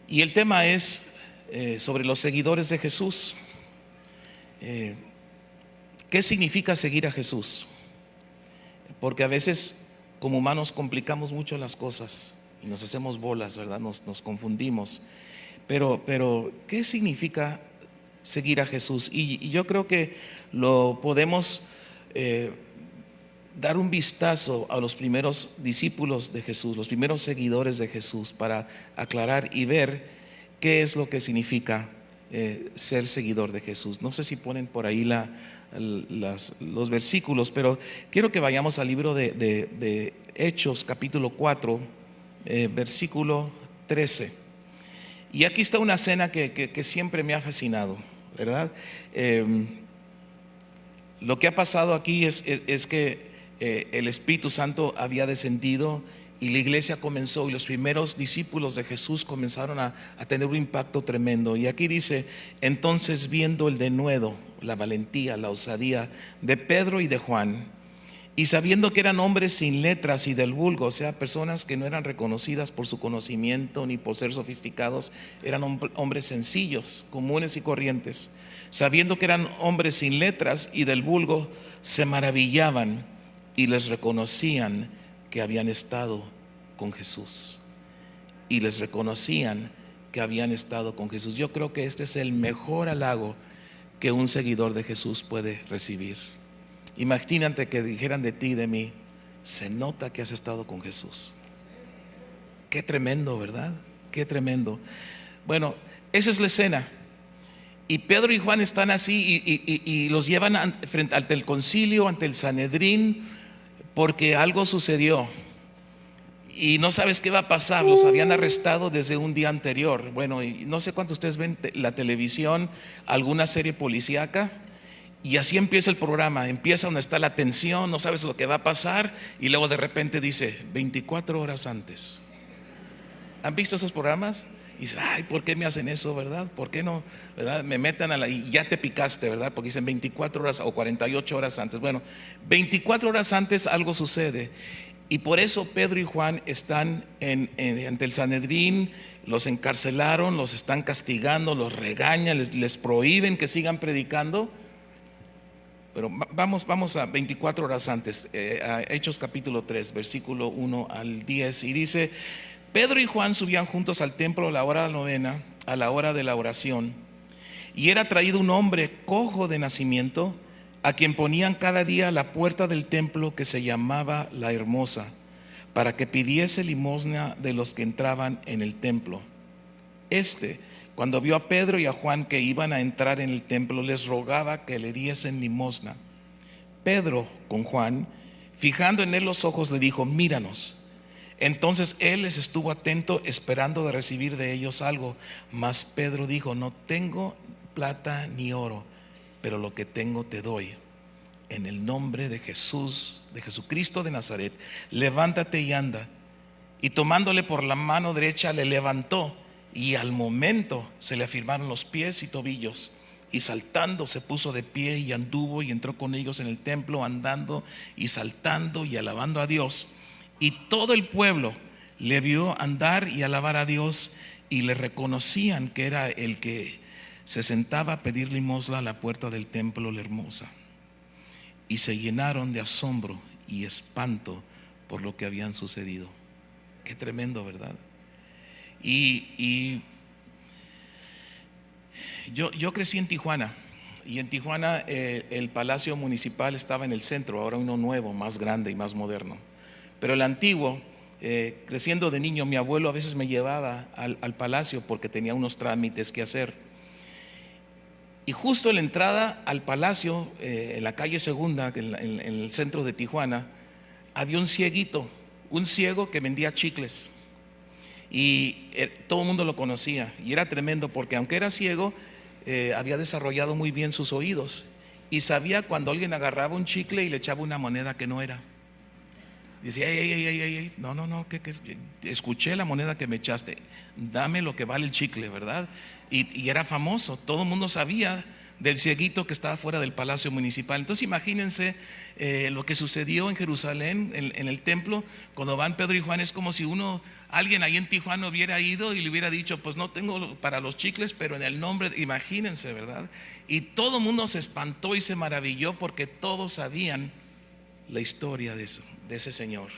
Y el tema es sobre los seguidores de Jesús. ¿Qué significa seguir a Jesús? Porque a veces como humanos complicamos mucho las cosas y nos hacemos bolas, ¿verdad? Nos confundimos. Pero ¿qué significa seguir a Jesús? Y yo creo que lo podemos dar un vistazo a los primeros discípulos de Jesús, los primeros seguidores de Jesús, para aclarar y ver qué es lo que significa ser seguidor de Jesús. No sé si ponen por ahí los versículos, pero quiero que vayamos al libro de Hechos, capítulo 4, versículo 13. Y aquí está una escena que siempre me ha fascinado, ¿verdad? Lo que ha pasado aquí es que el Espíritu Santo había descendido y la iglesia comenzó, y los primeros discípulos de Jesús comenzaron a tener un impacto tremendo. Y aquí dice: entonces, viendo el denuedo, la valentía, la osadía de Pedro y de Juan, y sabiendo que eran hombres sin letras y del vulgo, o sea, personas que no eran reconocidas por su conocimiento ni por ser sofisticados, eran hombres sencillos, comunes y corrientes, sabiendo que eran hombres sin letras y del vulgo, se maravillaban y les reconocían que habían estado con Jesús. Y les reconocían que habían estado con Jesús. Yo creo que este es el mejor halago que un seguidor de Jesús puede recibir. Imagínate que dijeran de ti y de mí: se nota que has estado con Jesús. Qué tremendo, ¿verdad? Qué tremendo. Bueno, esa es la escena. Y Pedro y Juan están así y los llevan ante el concilio, ante el Sanedrín, porque algo sucedió y no sabes qué va a pasar. Los habían arrestado desde un día anterior. Bueno, y no sé cuántos de ustedes ven la televisión, alguna serie policíaca, y así empieza el programa. Empieza donde está la tensión, no sabes lo que va a pasar, y luego de repente dice 24 horas antes. ¿Han visto esos programas? Y dices: ay, ¿por qué me hacen eso, verdad? ¿Por qué no, verdad? Me metan y ya te picaste, ¿verdad? Porque dicen 24 horas o 48 horas antes. Bueno, 24 horas antes algo sucede. Y por eso Pedro y Juan están ante el Sanedrín. Los encarcelaron, los están castigando, los regañan, les prohíben que sigan predicando. Pero vamos a 24 horas antes, a Hechos capítulo 3, versículo 1 al 10. Y dice: Pedro y Juan subían juntos al templo a la hora novena, a la hora de la oración, y era traído un hombre cojo de nacimiento, a quien ponían cada día a la puerta del templo, que se llamaba La Hermosa, para que pidiese limosna de los que entraban en el templo. Cuando vio a Pedro y a Juan que iban a entrar en el templo, les rogaba que le diesen limosna. Pedro, con Juan, fijando en él los ojos, le dijo: míranos. Entonces él les estuvo atento, esperando de recibir de ellos algo. Mas Pedro dijo: no tengo plata ni oro, pero lo que tengo te doy. En el nombre de Jesús, de Jesucristo de Nazaret, levántate y anda. Y tomándole por la mano derecha, le levantó, y al momento se le afirmaron los pies y tobillos, y saltando se puso de pie y anduvo y entró con ellos en el templo, andando y saltando y alabando a Dios. Y todo el pueblo le vio andar y alabar a Dios, y le reconocían que era el que se sentaba a pedir limosna a la puerta del templo, La Hermosa. Y se llenaron de asombro y espanto por lo que habían sucedido. Qué tremendo, ¿verdad? Y yo crecí en Tijuana, y en Tijuana el Palacio Municipal estaba en el centro. Ahora uno nuevo, más grande y más moderno. Pero el antiguo, creciendo de niño, mi abuelo a veces me llevaba al palacio porque tenía unos trámites que hacer. Y justo en la entrada al palacio, en la calle Segunda, en el centro de Tijuana, había un cieguito, un ciego que vendía chicles. Y todo el mundo lo conocía, y era tremendo porque aunque era ciego, había desarrollado muy bien sus oídos y sabía cuando alguien agarraba un chicle y le echaba una moneda que no era. Dice, ey, no, que escuché la moneda que me echaste, dame lo que vale el chicle, ¿verdad? Y era famoso, todo el mundo sabía del cieguito que estaba fuera del palacio municipal. Entonces imagínense lo que sucedió en Jerusalén, en el templo, cuando van Pedro y Juan. Es como si alguien ahí en Tijuana hubiera ido y le hubiera dicho, pues no tengo para los chicles, pero en el nombre, imagínense, ¿verdad? Y todo el mundo se espantó y se maravilló porque todos sabían la historia de eso, de ese señor,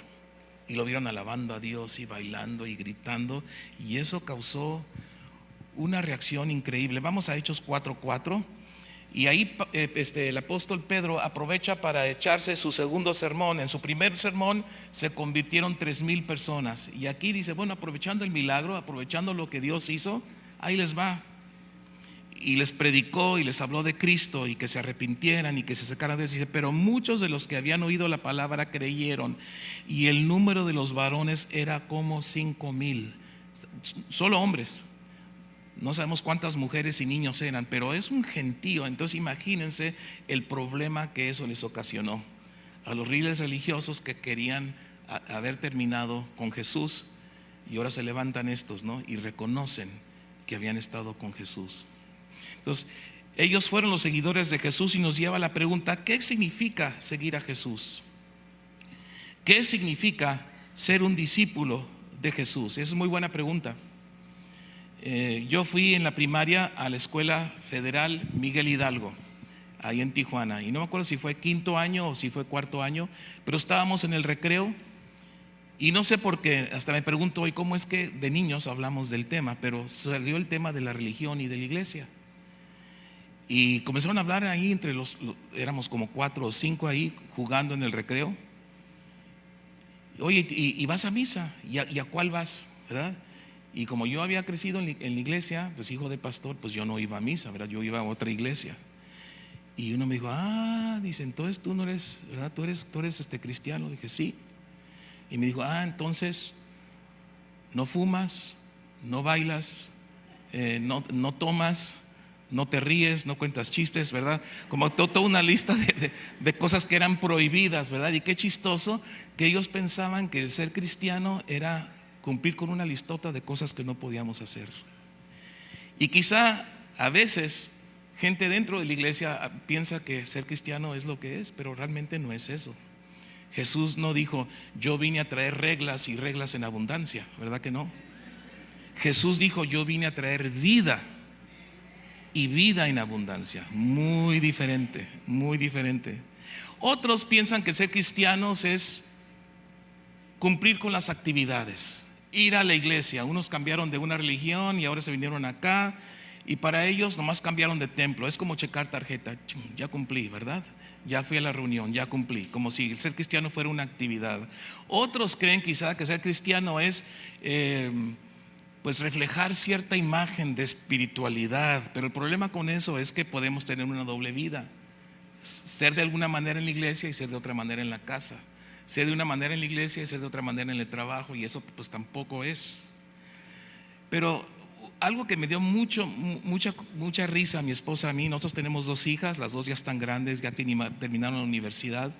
y lo vieron alabando a Dios y bailando y gritando, y eso causó una reacción increíble. Vamos a Hechos 4:4, y ahí el apóstol Pedro aprovecha para echarse su segundo sermón. En su primer sermón se convirtieron 3,000 personas, y aquí dice, bueno, aprovechando el milagro, aprovechando lo que Dios hizo, ahí les va. Y les predicó y les habló de Cristo y que se arrepintieran y que se sacaran de eso. Dice, pero muchos de los que habían oído la palabra creyeron, y el número de los varones era como 5,000, solo hombres. No sabemos cuántas mujeres y niños eran, pero es un gentío. Entonces imagínense el problema que eso les ocasionó a los líderes religiosos que querían haber terminado con Jesús, y ahora se levantan estos, ¿no? Y reconocen que habían estado con Jesús. Entonces, ellos fueron los seguidores de Jesús, y nos lleva a la pregunta, ¿qué significa seguir a Jesús? ¿Qué significa ser un discípulo de Jesús? Esa es muy buena pregunta. Yo fui en la primaria a la Escuela Federal Miguel Hidalgo, ahí en Tijuana, y no me acuerdo si fue quinto año o si fue cuarto año, pero estábamos en el recreo, y no sé por qué, hasta me pregunto hoy cómo es que de niños hablamos del tema, pero salió el tema de la religión y de la iglesia. Y comenzaron a hablar ahí éramos como 4 o 5 ahí jugando en el recreo. Oye, ¿y vas a misa? ¿Y a cuál vas? ¿Verdad? Y como yo había crecido en la iglesia, pues hijo de pastor, pues yo no iba a misa, ¿verdad? Yo iba a otra iglesia. Y uno me dijo, dice, entonces tú no eres, ¿verdad? Tú eres cristiano. Dije, sí. Y me dijo, entonces no fumas, no bailas, no tomas, no te ríes, no cuentas chistes, ¿verdad? Como toda una lista de cosas que eran prohibidas, ¿verdad? Y qué chistoso que ellos pensaban que el ser cristiano era cumplir con una listota de cosas que no podíamos hacer. Y quizá a veces gente dentro de la iglesia piensa que ser cristiano es lo que es, pero realmente no es eso. Jesús no dijo, yo vine a traer reglas y reglas en abundancia, ¿verdad que no? Jesús dijo, yo vine a traer vida, y vida en abundancia. Muy diferente, muy diferente. Otros piensan que ser cristianos es cumplir con las actividades, ir a la iglesia. Unos cambiaron de una religión y ahora se vinieron acá, y para ellos nomás cambiaron de templo. Es como checar tarjeta, ya cumplí, ¿verdad? Ya fui a la reunión, ya cumplí. Como si el ser cristiano fuera una actividad. Otros creen quizá que ser cristiano es pues reflejar cierta imagen de espiritualidad, pero el problema con eso es que podemos tener una doble vida, ser de alguna manera en la iglesia y ser de otra manera en la casa, ser de una manera en la iglesia y ser de otra manera en el trabajo, y eso pues tampoco es. Pero algo que me dio mucha risa a mi esposa, a mí, nosotros tenemos 2 hijas, las 2 ya están grandes, ya terminaron la universidad.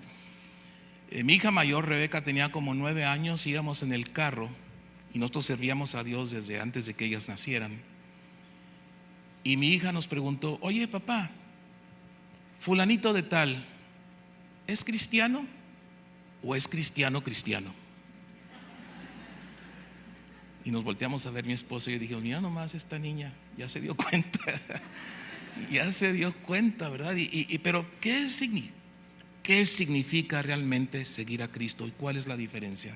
Mi hija mayor, Rebeca, tenía como 9 años, íbamos en el carro y nosotros servíamos a Dios desde antes de que ellas nacieran. Y mi hija nos preguntó, oye papá, fulanito de tal, ¿es cristiano o es cristiano? Y nos volteamos a ver mi esposo, y yo dije, mira nomás, esta niña ya se dio cuenta. Ya se dio cuenta, ¿verdad? Pero ¿qué significa realmente seguir a Cristo y cuál es la diferencia?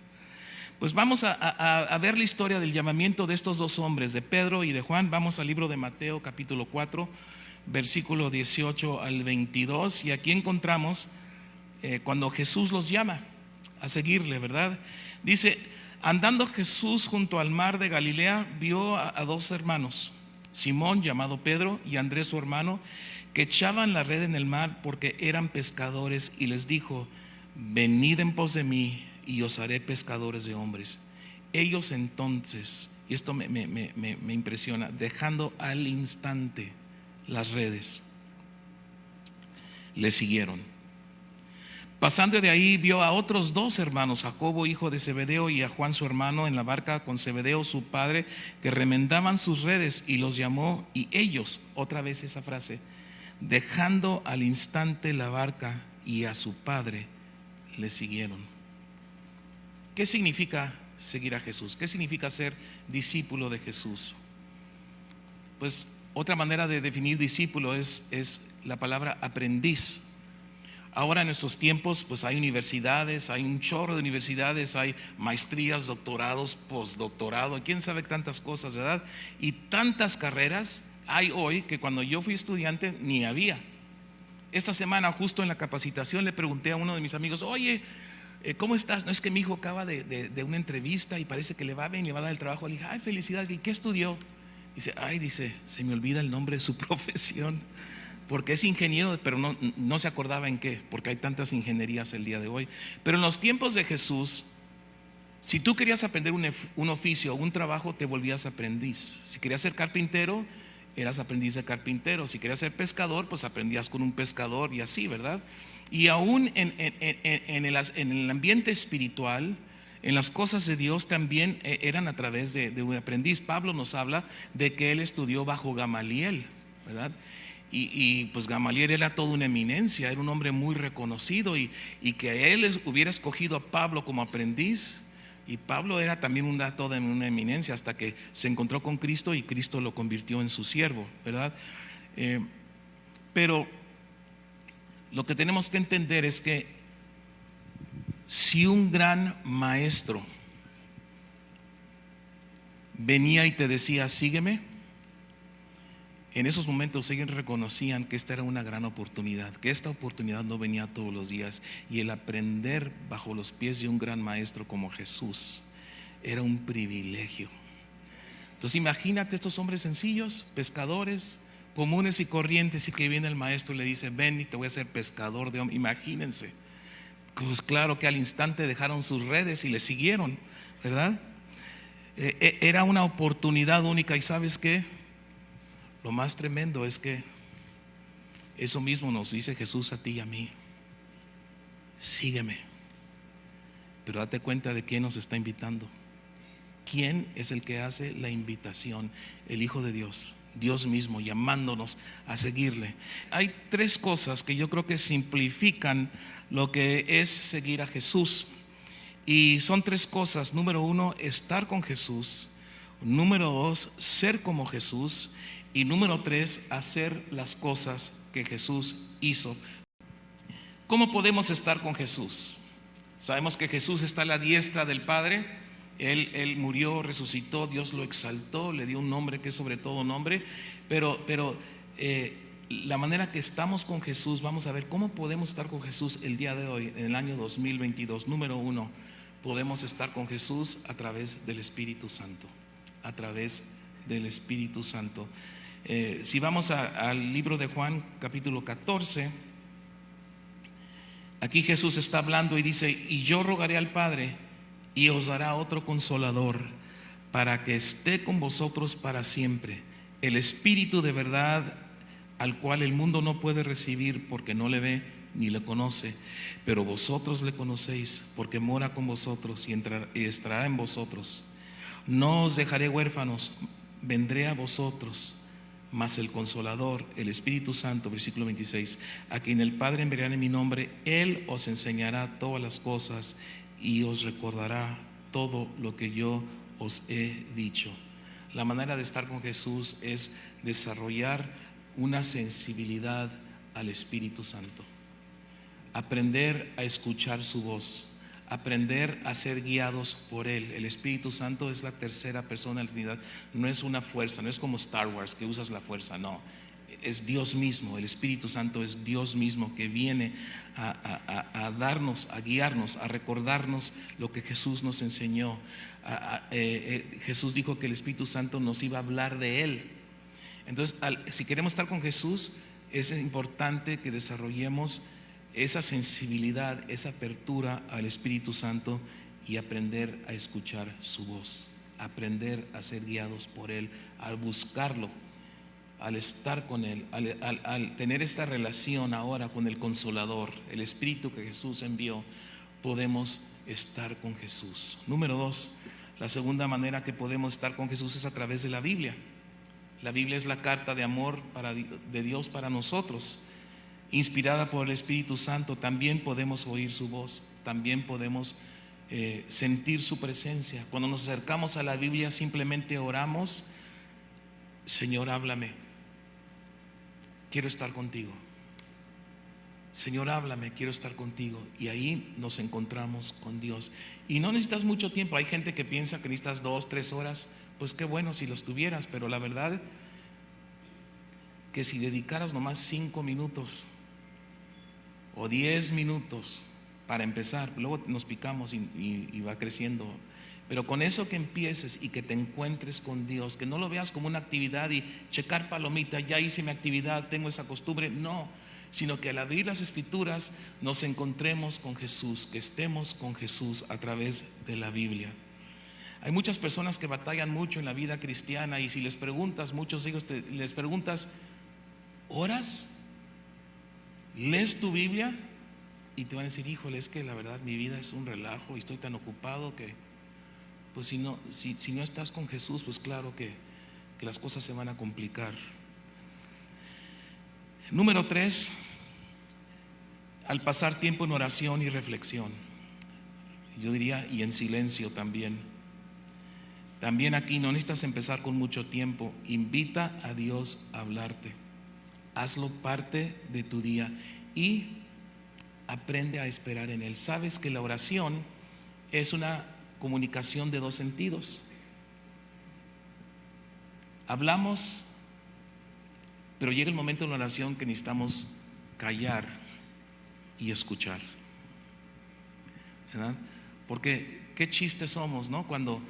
Pues vamos a ver la historia del llamamiento de estos 2 hombres, de Pedro y de Juan. Vamos al libro de Mateo capítulo 4, versículo 18 al 22, y aquí encontramos cuando Jesús los llama a seguirle, ¿verdad? Dice, andando Jesús junto al mar de Galilea, vio a 2 hermanos, Simón llamado Pedro y Andrés su hermano, que echaban la red en el mar porque eran pescadores, y les dijo, venid en pos de mí y os haré pescadores de hombres. Ellos entonces, y esto me impresiona, dejando al instante las redes, le siguieron. Pasando de ahí vio a otros dos hermanos, Jacobo hijo de Zebedeo y a Juan su hermano, en la barca con Zebedeo su padre, que remendaban sus redes, y los llamó, y ellos, otra vez esa frase, dejando al instante la barca y a su padre, le siguieron. ¿Qué significa seguir a Jesús? ¿Qué significa ser discípulo de Jesús? Pues otra manera de definir discípulo es la palabra aprendiz. Ahora en nuestros tiempos pues hay universidades, hay un chorro de universidades, hay maestrías, doctorados, postdoctorado, quién sabe tantas cosas, ¿verdad? Y tantas carreras hay hoy que cuando yo fui estudiante ni había. Esta semana justo en la capacitación le pregunté a uno de mis amigos, oye, ¿cómo estás? No, es que mi hijo acaba de una entrevista y parece que le va bien, le va a dar el trabajo. Le dije, ay, felicidades, ¿y qué estudió? Dice, se me olvida el nombre de su profesión, porque es ingeniero, pero no se acordaba en qué, porque hay tantas ingenierías el día de hoy. Pero en los tiempos de Jesús, si tú querías aprender un oficio o un trabajo, te volvías aprendiz. Si querías ser carpintero, eras aprendiz de carpintero. Si querías ser pescador, pues aprendías con un pescador y así, ¿verdad? Y aún en el ambiente espiritual, en las cosas de Dios también eran a través de un aprendiz. Pablo nos habla de que él estudió bajo Gamaliel, ¿verdad? Y pues Gamaliel era toda una eminencia, era un hombre muy reconocido, y que él hubiera escogido a Pablo como aprendiz, y Pablo era también toda una eminencia hasta que se encontró con Cristo y Cristo lo convirtió en su siervo, ¿verdad? Pero lo que tenemos que entender es que si un gran maestro venía y te decía, sígueme, en esos momentos ellos reconocían que esta era una gran oportunidad, que esta oportunidad no venía todos los días, y el aprender bajo los pies de un gran maestro como Jesús era un privilegio. Entonces imagínate estos hombres sencillos, pescadores, comunes y corrientes, y que viene el maestro y le dice, ven y te voy a hacer pescador de hombres. Imagínense, pues claro que al instante dejaron sus redes y le siguieron, ¿verdad? Era una oportunidad única. Y ¿sabes qué? Lo más tremendo es que eso mismo nos dice Jesús a ti y a mí: sígueme. Pero date cuenta de quién nos está invitando. ¿Quién es el que hace la invitación? El Hijo de Dios, Dios mismo, llamándonos a seguirle. Hay tres cosas que yo creo que simplifican lo que es seguir a Jesús, y son tres cosas. Número uno, estar con Jesús. Número dos, ser como Jesús. Y número tres, hacer las cosas que Jesús hizo. ¿Cómo podemos estar con Jesús? Sabemos que Jesús está a la diestra del Padre. Él murió, resucitó, Dios lo exaltó, le dio un nombre que es sobre todo nombre. Pero la manera que estamos con Jesús, vamos a ver cómo podemos estar con Jesús el día de hoy, en el año 2022. Número uno, podemos estar con Jesús a través del Espíritu Santo. A través del Espíritu Santo. Si vamos al libro de Juan, capítulo 14, aquí Jesús está hablando y dice, y yo rogaré al Padre y os dará otro consolador para que esté con vosotros para siempre, el Espíritu de verdad, al cual el mundo no puede recibir porque no le ve ni le conoce, pero vosotros le conocéis porque mora con vosotros y estará en vosotros. No os dejaré huérfanos, vendré a vosotros. Mas el Consolador, el Espíritu Santo, versículo 26, a quien el Padre enviará en mi nombre, Él os enseñará todas las cosas y os recordará todo lo que yo os he dicho. La manera de estar con Jesús es desarrollar una sensibilidad al Espíritu Santo, aprender a escuchar su voz, aprender a ser guiados por Él. El Espíritu Santo es la tercera persona de la Trinidad. No es una fuerza, no es como Star Wars que usas la fuerza, no. Es Dios mismo. El Espíritu Santo es Dios mismo que viene a darnos, a guiarnos, a recordarnos lo que Jesús nos enseñó. Jesús dijo que el Espíritu Santo nos iba a hablar de Él. Entonces, si queremos estar con Jesús, es importante que desarrollemos esa sensibilidad, esa apertura al Espíritu Santo, y aprender a escuchar su voz, aprender a ser guiados por Él, al buscarlo. al estar con Él, al tener esta relación ahora con el Consolador, el Espíritu que Jesús envió, podemos estar con Jesús. Número 2, la segunda manera que podemos estar con Jesús es a través de la Biblia. La Biblia es la carta de amor de Dios para nosotros, inspirada por el Espíritu Santo. También podemos oír su voz, también podemos sentir su presencia. Cuando nos acercamos a la Biblia simplemente oramos: Señor, háblame, quiero estar contigo. Señor, háblame, quiero estar contigo. Y ahí nos encontramos con Dios. Y no necesitas mucho tiempo. Hay gente que piensa que necesitas 2, 3 horas. Pues qué bueno si los tuvieras, pero la verdad que si dedicaras nomás 5 minutos o 10 minutos para empezar, luego nos picamos y va creciendo. Pero con eso que empieces y que te encuentres con Dios, que no lo veas como una actividad y checar palomita, ya hice mi actividad, tengo esa costumbre, no, sino que al abrir las Escrituras nos encontremos con Jesús, que estemos con Jesús a través de la Biblia. Hay muchas personas que batallan mucho en la vida cristiana, y si les preguntas, muchos hijos les preguntas: ¿oras? ¿Lees tu Biblia? Y te van a decir: híjole, es que la verdad mi vida es un relajo y estoy tan ocupado que pues si no estás con Jesús, pues claro que las cosas se van a complicar. Número 3, al pasar tiempo en oración y reflexión, yo diría, y en silencio también. También aquí no necesitas empezar con mucho tiempo. Invita a Dios a hablarte. Hazlo parte de tu día y aprende a esperar en Él. Sabes que la oración es una comunicación de 2 sentidos. Hablamos, pero llega el momento en la oración que necesitamos callar y escuchar, ¿verdad? Porque qué chistes somos, ¿no? Cuando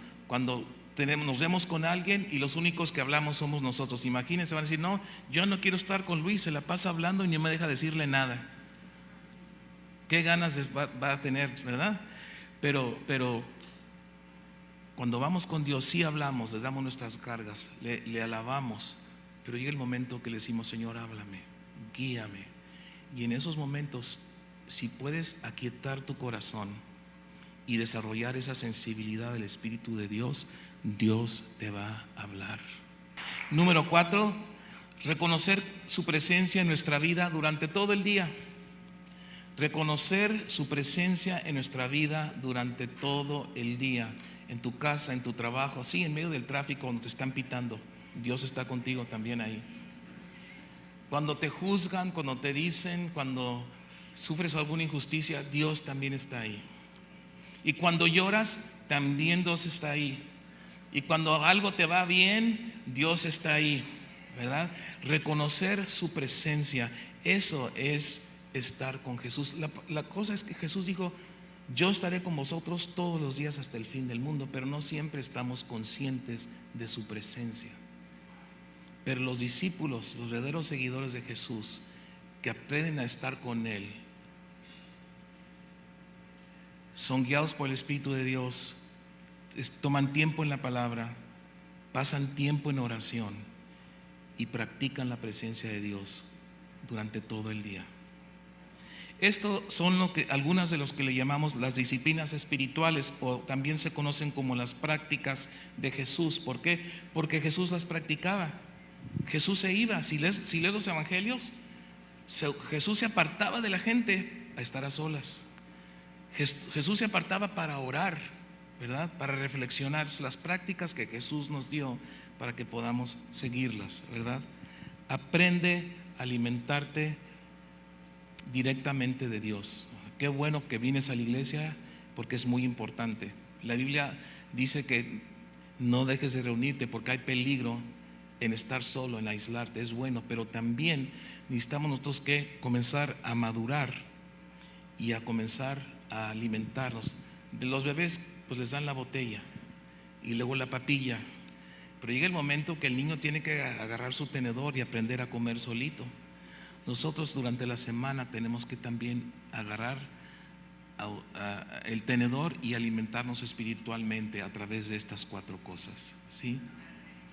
nos vemos con alguien y los únicos que hablamos somos nosotros. Imagínense, van a decir: no, yo no quiero estar con Luis, se la pasa hablando y no me deja decirle nada. Qué ganas va a tener, ¿verdad? Pero cuando vamos con Dios sí hablamos, les damos nuestras cargas, le alabamos, pero llega el momento que le decimos: Señor, háblame, guíame. Y en esos momentos, si puedes aquietar tu corazón y desarrollar esa sensibilidad del Espíritu de Dios, Dios te va a hablar. Número 4, reconocer su presencia en nuestra vida durante todo el día. Reconocer su presencia en nuestra vida durante todo el día, en tu casa, en tu trabajo, así en medio del tráfico cuando te están pitando, Dios está contigo también ahí. Cuando te juzgan, cuando te dicen, cuando sufres alguna injusticia, Dios también está ahí. Y cuando lloras, también Dios está ahí. Y cuando algo te va bien, Dios está ahí, ¿verdad? Reconocer su presencia, eso es estar con Jesús. La cosa es que Jesús dijo: yo estaré con vosotros todos los días hasta el fin del mundo, pero no siempre estamos conscientes de su presencia. Pero los discípulos, los verdaderos seguidores de Jesús, que aprenden a estar con Él, son guiados por el Espíritu de Dios, toman tiempo en la palabra, pasan tiempo en oración y practican la presencia de Dios durante todo el día. Estos son algunas de los que le llamamos las disciplinas espirituales, o también se conocen como las prácticas de Jesús. ¿Por qué? Porque Jesús las practicaba. Jesús se iba, si lees los evangelios, Jesús se apartaba de la gente a estar a solas. Jesús se apartaba para orar, ¿verdad? Para reflexionar las prácticas que Jesús nos dio para que podamos seguirlas, ¿verdad? Aprende a alimentarte directamente de Dios. Qué bueno que vienes a la iglesia, porque es muy importante. La Biblia dice que no dejes de reunirte porque hay peligro en estar solo, en aislarte. Es bueno, pero también necesitamos nosotros que comenzar a madurar y a comenzar a alimentarnos. De los bebés pues les dan la botella y luego la papilla, pero llega el momento que el niño tiene que agarrar su tenedor y aprender a comer solito. Nosotros durante la semana tenemos que también agarrar el tenedor y alimentarnos espiritualmente a través de estas 4 cosas, ¿sí?